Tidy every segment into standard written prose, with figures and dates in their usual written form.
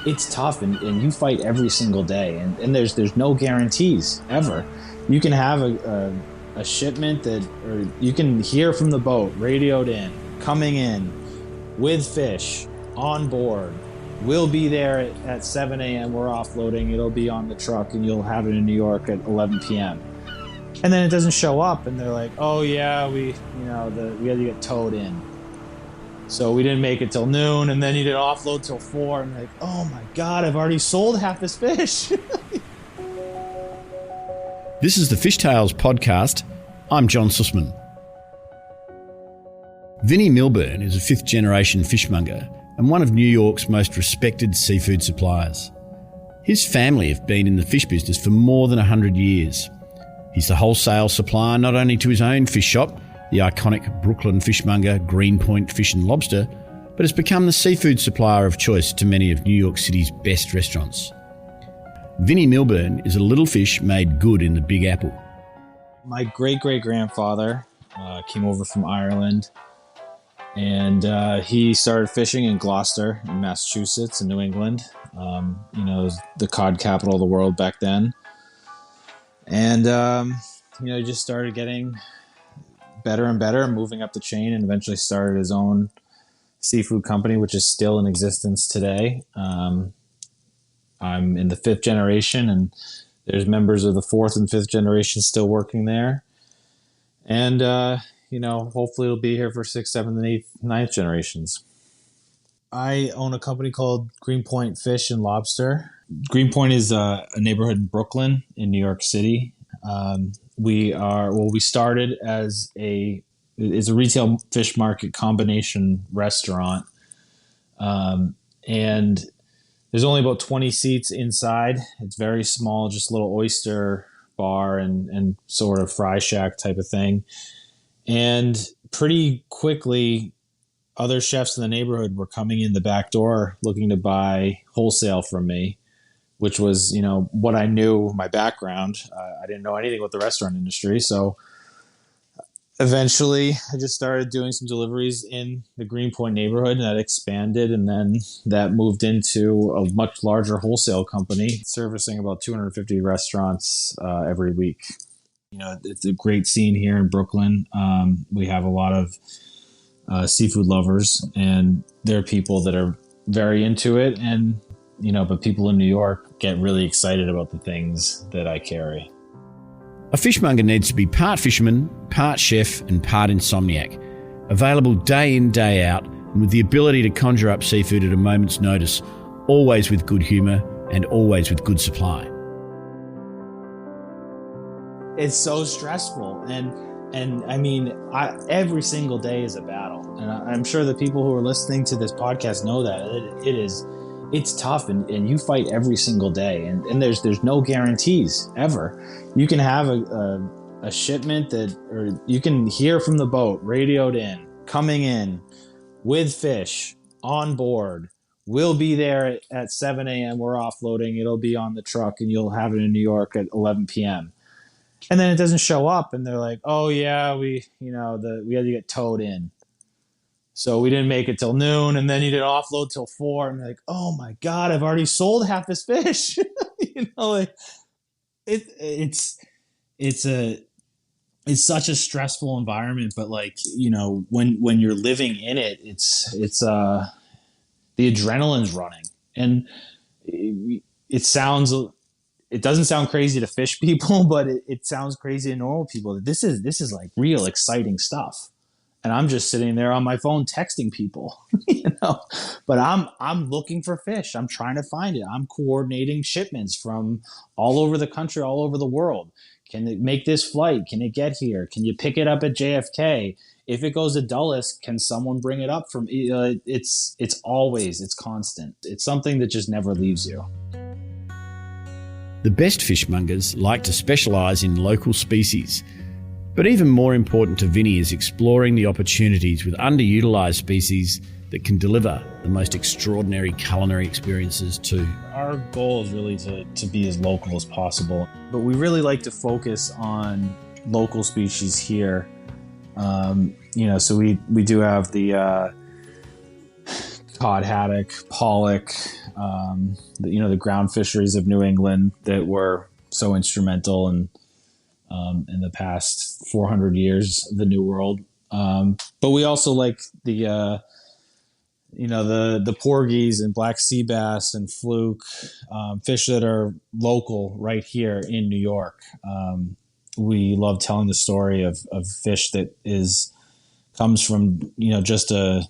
it's tough, and you fight every single day, and there's no guarantees ever. You can have a shipment or you can hear from the boat, radioed in, coming in with fish on board. We'll be there at 7 a.m. We're offloading. It'll be on the truck, and you'll have it in New York at 11 p.m. And then it doesn't show up, and they're like, "Oh yeah, we had to get towed in, so we didn't make it till noon, and then you didn't offload till 4." And like, "Oh my God, I've already sold half this fish." This is the Fish Tales podcast. I'm John Susman. Vinny Milburn is a fifth-generation fishmonger and one of New York's most respected seafood suppliers. His family have been in the fish business for more than 100 years. He's the wholesale supplier not only to his own fish shop, the iconic Brooklyn fishmonger Greenpoint Fish and Lobster, but has become the seafood supplier of choice to many of New York City's best restaurants. Vinny Milburn is a little fish made good in the Big Apple. My great-great-grandfather came over from Ireland, and he started fishing in Gloucester, in Massachusetts, in New England. It was the cod capital of the world back then. And, he just started getting better and better, moving up the chain, and eventually started his own seafood company, which is still in existence today. I'm in the fifth generation, and there's members of the fourth and fifth generation still working there. And, hopefully it'll be here for sixth, seventh, and eighth, ninth generations. I own a company called Greenpoint Fish and Lobster. Greenpoint is a neighborhood in Brooklyn in New York City. We started as a retail fish market combination restaurant. And there's only about 20 seats inside. It's very small, just a little oyster bar and sort of fry shack type of thing. And pretty quickly, other chefs in the neighborhood were coming in the back door looking to buy wholesale from me, which was, what I knew, my background. I didn't know anything about the restaurant industry. So eventually I just started doing some deliveries in the Greenpoint neighborhood, and that expanded. And then that moved into a much larger wholesale company servicing about 250 restaurants every week. It's a great scene here in Brooklyn. We have a lot of seafood lovers, and there are people that are very into it. And, but people in New York get really excited about the things that I carry. A fishmonger needs to be part fisherman, part chef and part insomniac, available day in, day out, and with the ability to conjure up seafood at a moment's notice, always with good humour and always with good supply. It's so stressful, and I mean, every single day is a battle, and I'm sure the people who are listening to this podcast know that it's tough, and you fight every single day, and there's no guarantees ever. You can have a shipment or you can hear from the boat, radioed in, coming in with fish on board. We'll be there at 7 a.m. We're offloading. It'll be on the truck, and you'll have it in New York at 11 p.m. And then it doesn't show up, and they're like, "Oh yeah, we had to get towed in, so we didn't make it till noon, and then you didn't offload till 4." And they're like, "Oh my God, I've already sold half this fish." It's such a stressful environment, but when you're living in it, it's the adrenaline's running, and it doesn't sound crazy to fish people, but it sounds crazy to normal people. This is like real exciting stuff. And I'm just sitting there on my phone texting people, but I'm looking for fish. I'm trying to find it. I'm coordinating shipments from all over the country, all over the world. Can it make this flight? Can it get here? Can you pick it up at JFK? If it goes to Dulles, can someone bring it up from, it's constant. It's something that just never leaves you. The best fishmongers like to specialise in local species. But even more important to Vinny is exploring the opportunities with underutilised species that can deliver the most extraordinary culinary experiences too. Our goal is really to be as local as possible, but we really like to focus on local species here. So we do have the cod haddock, pollock, the ground fisheries of New England that were so instrumental in the past 400 years of the New World. But we also like the porgies and black sea bass and fluke, fish that are local right here in New York. We love telling the story of fish that comes from just a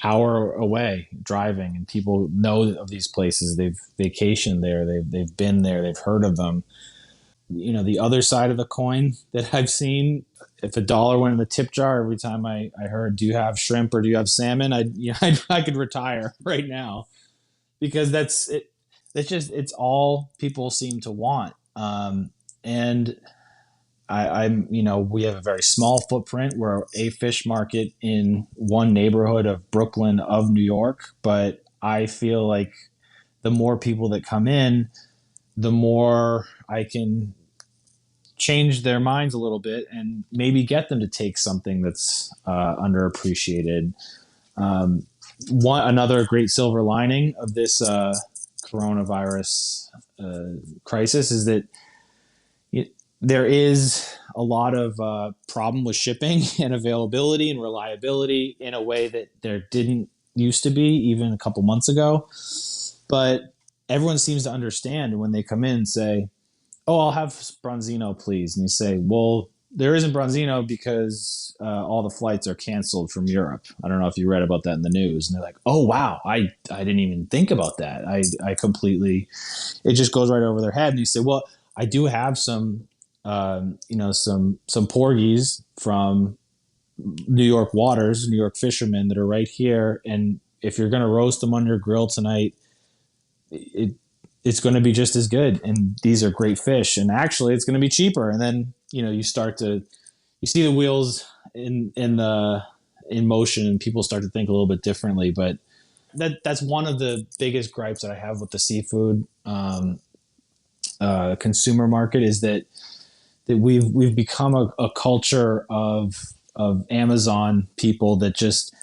hour away driving, and people know of these places. They've vacationed there. They've been there. They've heard of them. The other side of the coin that I've seen, if $1 went in the tip jar every time I heard, do you have shrimp or do you have salmon? I could retire right now, because that's it. It's all people seem to want. And we have a very small footprint. We're a fish market in one neighborhood of Brooklyn, of New York. But I feel like the more people that come in, the more I can change their minds a little bit and maybe get them to take something that's underappreciated. Another great silver lining of this coronavirus crisis is that there is a lot of problem with shipping and availability and reliability in a way that there didn't used to be even a couple months ago. But everyone seems to understand when they come in and say, "Oh, I'll have Bronzino, please." And you say, "Well, there isn't Bronzino because all the flights are canceled from Europe." I don't know if you read about that in the news. And they're like, "Oh, wow, I didn't even think about that." I completely, it just goes right over their head. And you say, "Well, I do have some porgies from New York waters, New York fishermen that are right here. And if you're going to roast them on your grill tonight, it's going to be just as good. And these are great fish. And actually it's going to be cheaper." And then, you see the wheels in motion, and people start to think a little bit differently. But that's one of the biggest gripes that I have with the seafood consumer market, is that we've become a culture of Amazon people that just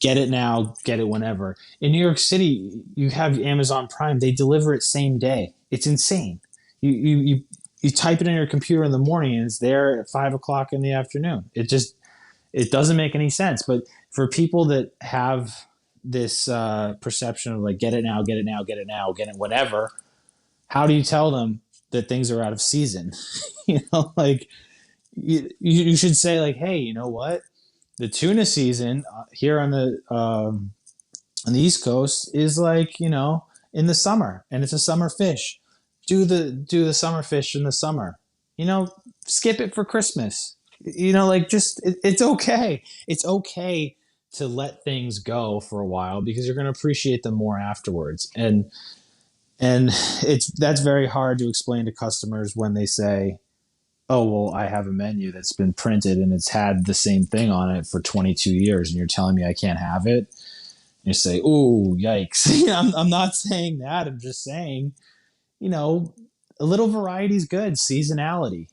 get it now, get it whenever. In New York City, you have Amazon Prime; they deliver it same day. It's insane. You type it in your computer in the morning, and it's there at 5:00 in the afternoon. It doesn't make any sense. But for people that have this perception of like, get it now, get it now, get it now, get it whenever, how do you tell them that things are out of season? You should say like, "Hey, you know what? The tuna season here on the East Coast is like, in the summer, and it's a summer fish. Do the summer fish in the summer. Skip it for Christmas. It's okay. It's okay to let things go for a while, because you're going to appreciate them more afterwards." And that's very hard to explain to customers when they say, "Oh, well, I have a menu that's been printed and it's had the same thing on it for 22 years, and you're telling me I can't have it?" And you say, "Ooh, yikes." I'm not saying that. I'm just saying, a little variety is good. Seasonality,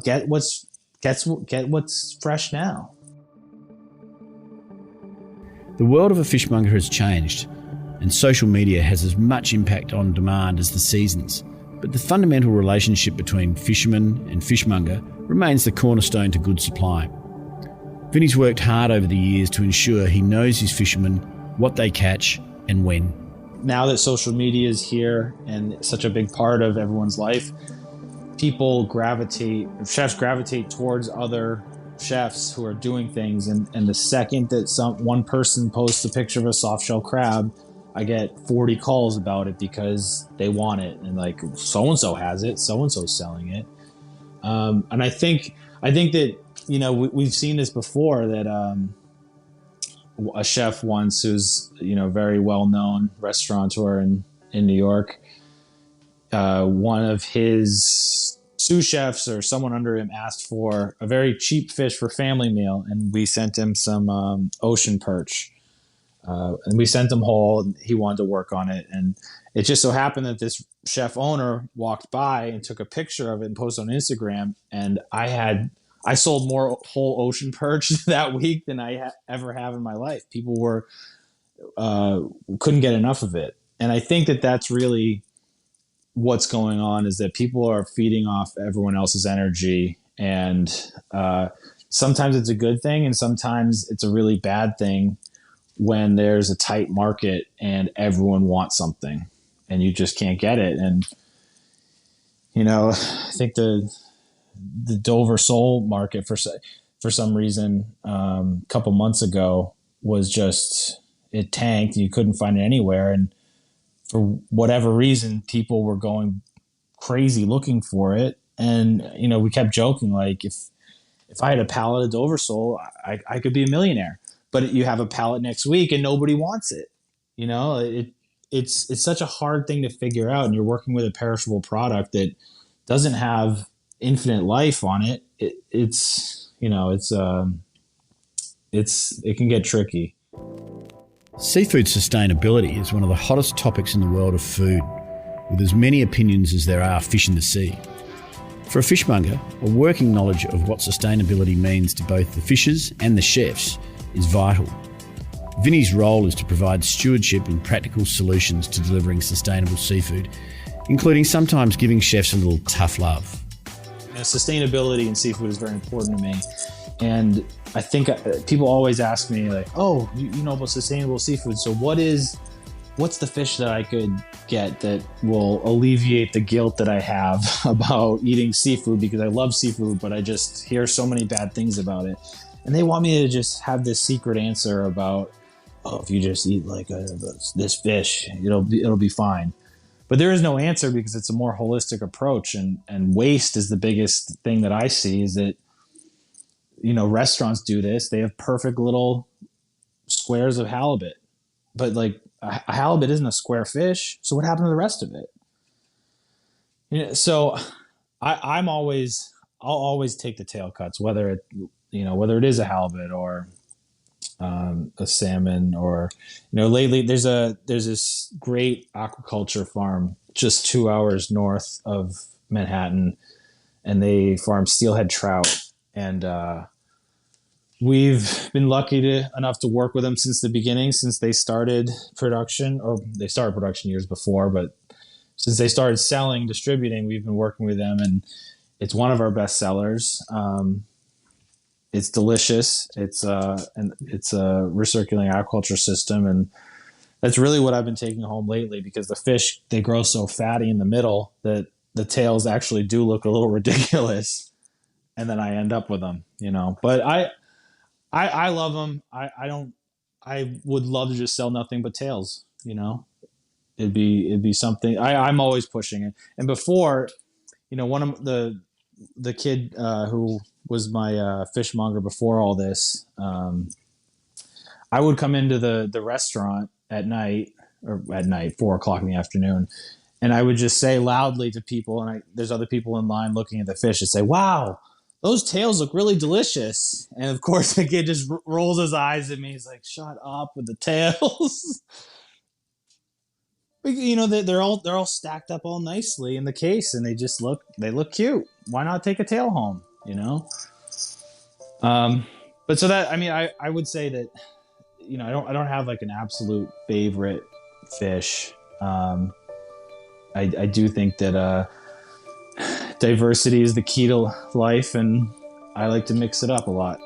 get what's fresh now. The world of a fishmonger has changed, and social media has as much impact on demand as the seasons. But the fundamental relationship between fisherman and fishmonger remains the cornerstone to good supply. Vinny's worked hard over the years to ensure he knows his fishermen, what they catch and when. Now that social media is here and such a big part of everyone's life, chefs gravitate towards other chefs who are doing things. And the second that one person posts a picture of a soft shell crab, I get 40 calls about it because they want it. And like, so-and-so has it, so-and-so's selling it. And I think that, we've seen this before, that a chef once who's, very well-known restaurateur in New York, one of his sous chefs or someone under him asked for a very cheap fish for family meal. And we sent him some ocean perch. And we sent him whole, and he wanted to work on it. And it just so happened that this chef owner walked by and took a picture of it and posted on Instagram. And I had I sold more whole ocean perch that week than I ever have in my life. People were couldn't get enough of it, and I think that that's really what's going on, is that people are feeding off everyone else's energy, and sometimes it's a good thing, and sometimes it's a really bad thing when there's a tight market and everyone wants something, and you just can't get it. And I think the Dover sole market for some reason a couple months ago was just, it tanked. You couldn't find it anywhere, and for whatever reason, people were going crazy looking for it. And we kept joking, like, if I had a pallet of Dover sole, I could be a millionaire. But you have a pallet next week and nobody wants it. It's such a hard thing to figure out, and you're working with a perishable product that doesn't have infinite life on it. It can get tricky. Seafood sustainability is one of the hottest topics in the world of food, with as many opinions as there are fish in the sea. For a fishmonger, a working knowledge of what sustainability means to both the fishers and the chefs is vital. Vinny's role is to provide stewardship and practical solutions to delivering sustainable seafood, including sometimes giving chefs a little tough love. Sustainability in seafood is very important to me. And I think people always ask me, like, oh, you know about sustainable seafood. So what's the fish that I could get that will alleviate the guilt that I have about eating seafood, because I love seafood, but I just hear so many bad things about it. And they want me to just have this secret answer about, oh, if you just eat like this fish, it'll be fine. But there is no answer, because it's a more holistic approach, and waste is the biggest thing that I see. Is that restaurants do this. They have perfect little squares of halibut, but like a halibut isn't a square fish. So what happened to the rest of it? So I'll always take the tail cuts, whether it is a halibut or a salmon, or lately there's this great aquaculture farm just 2 hours north of Manhattan, and they farm steelhead trout, and we've been lucky enough to work with them since the beginning, since they started production, or they started production years before, but since they started distributing, we've been working with them, and it's one of our best sellers. It's delicious. It's a recirculating aquaculture system, and that's really what I've been taking home lately, because the fish, they grow so fatty in the middle that the tails actually do look a little ridiculous, and then I end up with them, But I love them. I would love to just sell nothing but tails, It'd be something. I'm always pushing it. And before, one of the kid who was my fishmonger before all this, I would come into the restaurant at night, 4:00 in the afternoon, and I would just say loudly to people, and there's other people in line looking at the fish, and say, "Wow, those tails look really delicious." And of course, the kid just rolls his eyes at me. He's like, "Shut up with the tails." They're all stacked up all nicely in the case, and they look cute. Why not take a tail home? But so that, I would say that, I don't have like an absolute favorite fish. I do think that diversity is the key to life, and I like to mix it up a lot.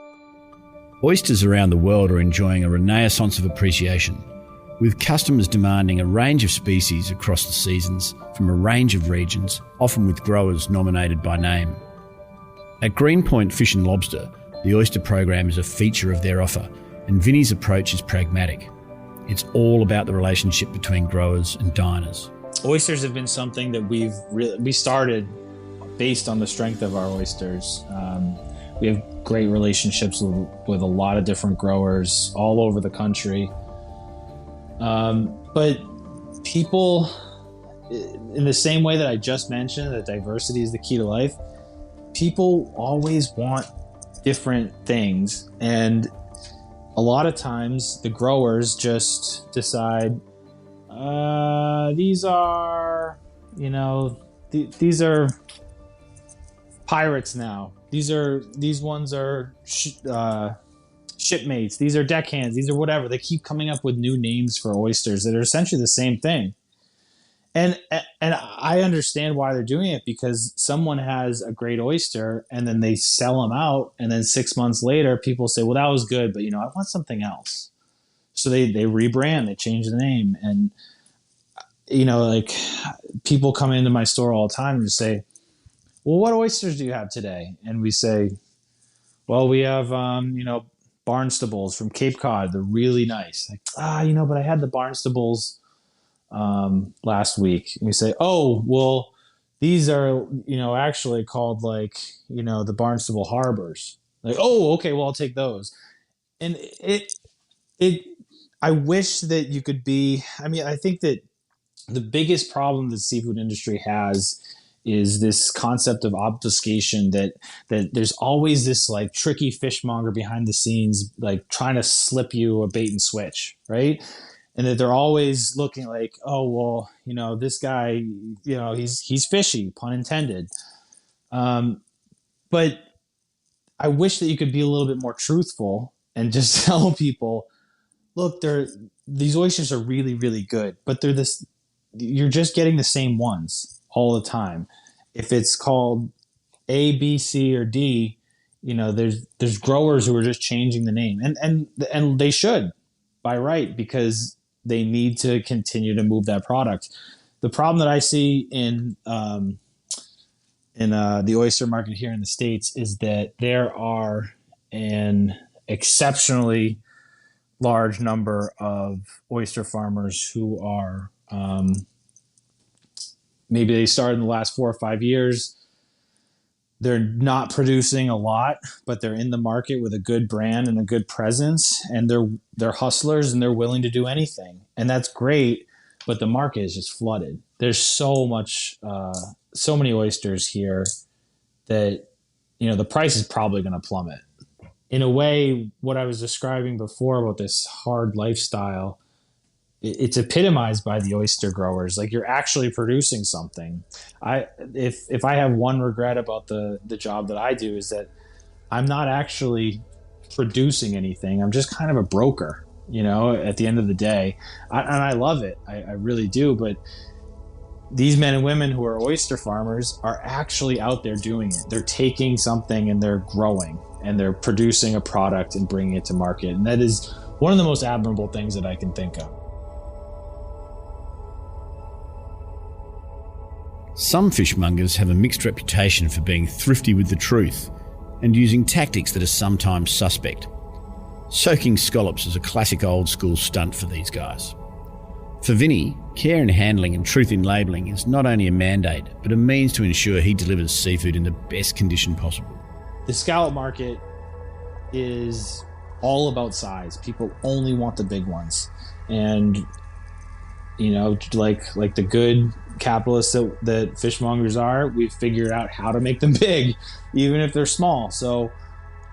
Oysters around the world are enjoying a renaissance of appreciation, with customers demanding a range of species across the seasons from a range of regions, often with growers nominated by name. At Greenpoint Fish and Lobster, the oyster program is a feature of their offer, and Vinny's approach is pragmatic. It's all about the relationship between growers and diners. Oysters have been something that we started based on the strength of our oysters. We have great relationships with a lot of different growers all over the country. But people, in the same way that I just mentioned, that diversity is the key to life, people always want different things. And a lot of times the growers just decide, these are pirates now. These ones are shipmates. These are deckhands. These are whatever. They keep coming up with new names for oysters that are essentially the same thing. And I understand why they're doing it, because someone has a great oyster and then they sell them out, and then 6 months later people say, well, that was good, but I want something else. So they rebrand, they change the name. And like, people come into my store all the time and say, well, what oysters do you have today? And we say, well, we have Barnstables from Cape Cod. They're really nice. Like, but I had the Barnstables last week. And we say, oh, well, these are, actually called the Barnstable Harbors. Like, oh, okay, well, I'll take those. And I wish that you could be, I think that the biggest problem the seafood industry has is this concept of obfuscation, that there's always this like tricky fishmonger behind the scenes, like trying to slip you a bait and switch, right? And that they're always looking like, oh, well, this guy, he's fishy, pun intended. But I wish that you could be a little bit more truthful and just tell people, look, these oysters are really, really good, but you're just getting the same ones all the time. If it's called A, B, C, or D, there's growers who are just changing the name, and they should, by right, because they need to continue to move that product. The problem that I see in the oyster market here in the States is that there are an exceptionally large number of oyster farmers who are maybe they started in the last 4 or 5 years. They're not producing a lot, but they're in the market with a good brand and a good presence, and they're hustlers and they're willing to do anything, and that's great. But the market is just flooded. There's so many oysters here that the price is probably going to plummet. In a way, what I was describing before about this hard lifestyle, it's epitomized by the oyster growers. Like, you're actually producing something. If I have one regret about the job that I do, is that I'm not actually producing anything. I'm just kind of a broker, at the end of the day. And I love it. I really do. But these men and women who are oyster farmers are actually out there doing it. They're taking something and they're growing and they're producing a product and bringing it to market. And that is one of the most admirable things that I can think of. Some fishmongers have a mixed reputation for being thrifty with the truth and using tactics that are sometimes suspect. Soaking scallops is a classic old school stunt for these guys. For Vinny, care in handling and truth in labelling is not only a mandate, but a means to ensure he delivers seafood in the best condition possible. The scallop market is all about size. People only want the big ones. And, like the good capitalists that fishmongers are, we've figured out how to make them big, even if they're small. So,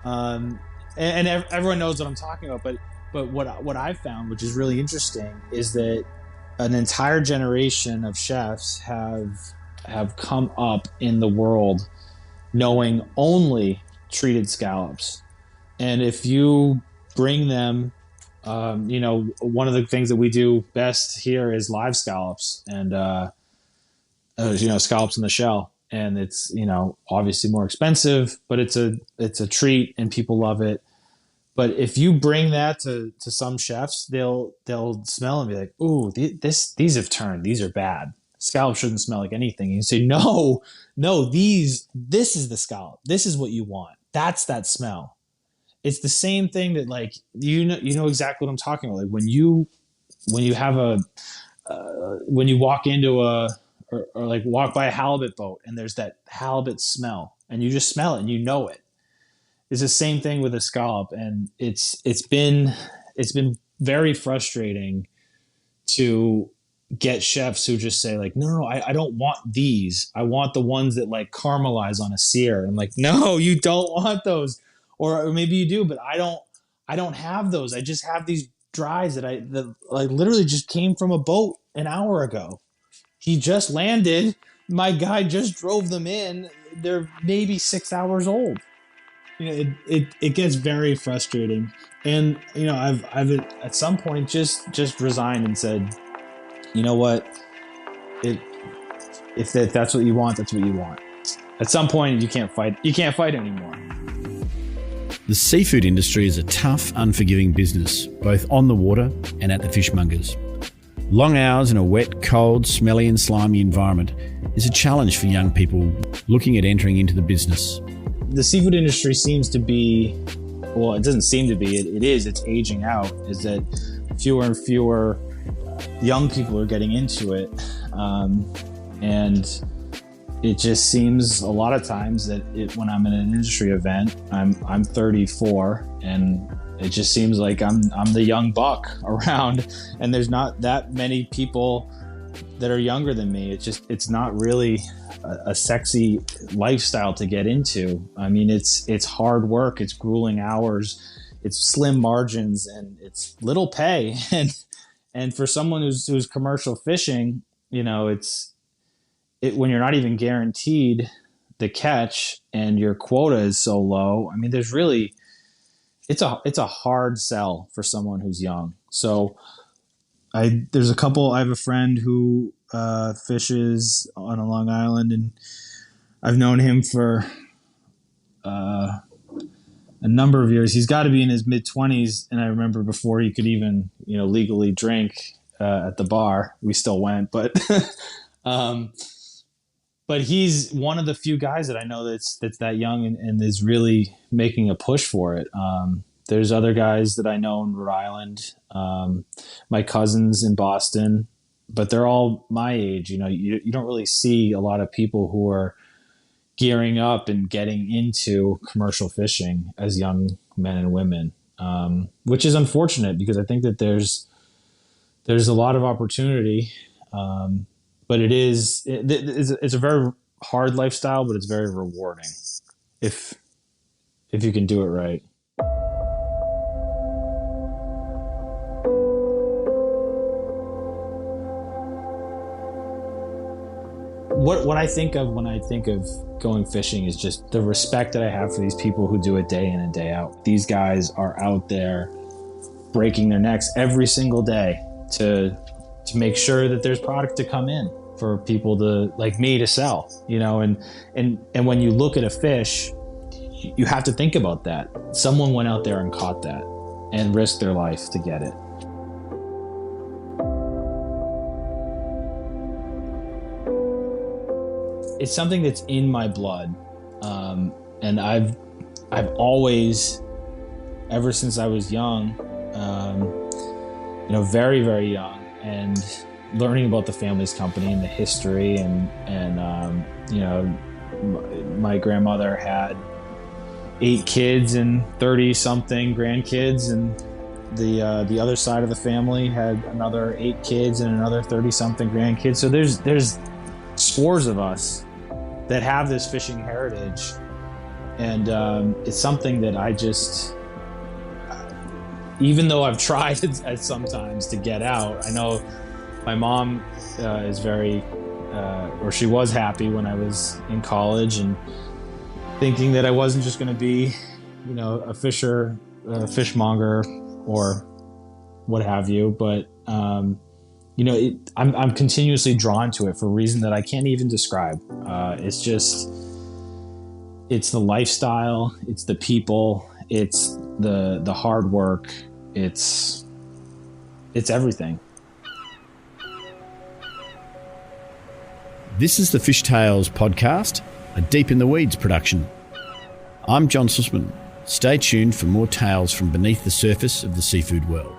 and everyone knows what I'm talking about. But what I've found, which is really interesting, is that an entire generation of chefs have come up in the world knowing only treated scallops. And if you bring them, one of the things that we do best here is live scallops and, scallops in the shell. And it's, obviously more expensive, but it's a treat and people love it. But if you bring that to some chefs, they'll smell and be like, ooh, these have turned. These are bad. Scallop shouldn't smell like anything. And you say, no, this is the scallop. This is what you want. That's that smell. It's the same thing that, like, you know exactly what I'm talking about. Like when you have when you walk into or like walk by a halibut boat and there's that halibut smell and you just smell it and you know it. It's the same thing with a scallop, and it's been very frustrating to get chefs who just say like, no, I don't want these. I want the ones that like caramelize on a sear. I'm like, no, you don't want those, or maybe you do, but I don't have those. I just have these dries that literally just came from a boat an hour ago. He just landed. My guy just drove them in they're maybe 6 hours old. It gets very frustrating. And, I've at some point just resigned and said, you know what, if that's what you want, that's what you want. At some point, you can't fight anymore. The seafood industry is a tough, unforgiving business, both on the water and at the fishmongers. Long hours in a wet, cold, smelly and slimy environment is a challenge for young people looking at entering into the business. The seafood industry seems to be, well, it doesn't seem to be, it's aging out, is that fewer and fewer young people are getting into it. And it just seems a lot of times that when I'm in an industry event, I'm 34, and it just seems like I'm the young buck around, and there's not that many people that are younger than me. It's not really a sexy lifestyle to get into. I mean, it's hard work, it's grueling hours, it's slim margins, and it's little pay. And for someone who's commercial fishing, when you're not even guaranteed the catch and your quota is so low, I mean, it's a hard sell for someone who's young. So I have a friend who fishes on Long Island, and I've known him for a number of years. He's got to be in his mid-20s, and I remember before he could even legally drink at the bar, we still went, but but he's one of the few guys that I know that's that young and is really making a push for it. There's other guys that I know in Rhode Island, my cousins in Boston, but they're all my age. You don't really see a lot of people who are gearing up and getting into commercial fishing as young men and women, which is unfortunate because I think that there's a lot of opportunity, but it's a very hard lifestyle, but it's very rewarding if you can do it right. What I think of when I think of going fishing is just the respect that I have for these people who do it day in and day out. These guys are out there breaking their necks every single day to make sure that there's product to come in for people like me to sell, and when you look at a fish, you have to think about that. Someone went out there and caught that and risked their life to get it. It's something that's in my blood, and I've always, ever since I was young, very, very young, and learning about the family's company and the history, and my grandmother had 8 kids and 30-something grandkids, and the other side of the family had another 8 kids and another 30-something grandkids. So there's scores of us that have this fishing heritage, and it's something that I just, even though I've tried at sometimes to get out, I know my mom is very, or she was happy when I was in college and thinking that I wasn't just going to be, a fishmonger or what have you, but I'm continuously drawn to it for a reason that I can't even describe. It's the lifestyle, it's the people, it's the hard work, it's everything. This is the Fish Tales podcast, a Deep in the Weeds production. I'm John Susman. Stay tuned for more tales from beneath the surface of the seafood world.